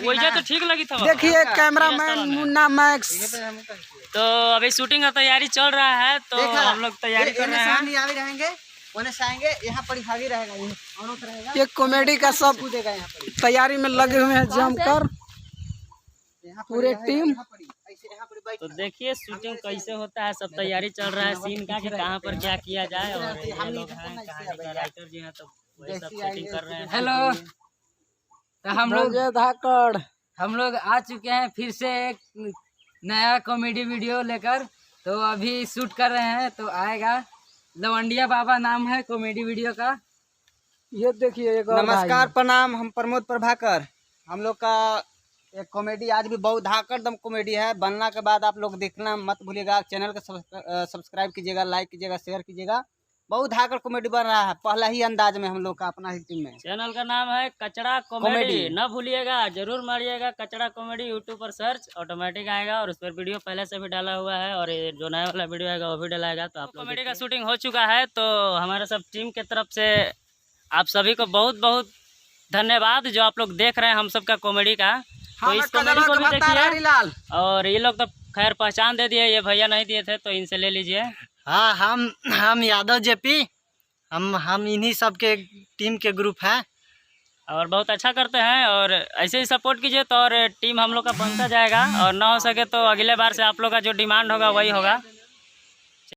वही तो ठीक लगी था। देखिए कैमरामैन मुन्ना मैक्स। तो अभी शूटिंग का तैयारी चल रहा है, तो हम लोग तैयारी कर रहे हैं। ये कॉमेडी का सब तैयारी में लगे हुए हैं जमकर पूरे टीम। तो देखिए शूटिंग कैसे होता है, सब तैयारी चल रहा है सीन का कि कहाँ पर क्या किया जाए। और ये लोग हैं कहानी का राइटर जी हैं, तो वही सब सेटिंग कर रहे हैं। हेलो, तो हम लोग आ चुके हैं फिर से एक नया कॉमेडी वीडियो लेकर। तो अभी शूट कर रहे हैं, तो आएगा। लवंडिया बाबा नाम है कॉमेडी वीडियो का। ये देखिए एक नमस्कार प्रणाम, हम प्रमोद प्रभाकर। हम लोग का एक कॉमेडी आज भी बहुत धाकड़ दम कॉमेडी है। बनना के बाद आप लोग देखना मत भूलिएगा। चैनल को सब्सक्राइब कीजिएगा, लाइक कीजिएगा, शेयर कीजिएगा। बहुत धाकड़ कॉमेडी बन रहा है, पहला ही अंदाज में हम लोग का अपना ही टीम में। चैनल का नाम है कचड़ा कॉमेडी, न भूलिएगा, जरूर मारिएगा कचड़ा कॉमेडी। यूट्यूब पर सर्च ऑटोमेटिक आएगा और उस पर वीडियो पहले से भी डाला हुआ है, और ये जो नया वाला वीडियो आएगा वो भी डालाएगा। तो आप कॉमेडी का शूटिंग हो चुका है, तो हमारे सब टीम के तरफ से आप सभी को बहुत बहुत धन्यवाद जो आप लोग देख रहे हैं हम सब का कॉमेडी का। तो इस कॉमेडी को भी देखिए। और ये लोग तो खैर पहचान दे दिए, ये भैया नहीं दिए थे तो इनसे ले लीजिए। हाँ, हम यादव जेपी, हम इन्हीं सब के टीम के ग्रुप है और बहुत अच्छा करते हैं। और ऐसे ही सपोर्ट कीजिए तो और टीम हम लोग का बनता जाएगा। और ना हो सके तो अगले बार से आप लोग का जो डिमांड होगा वही होगा।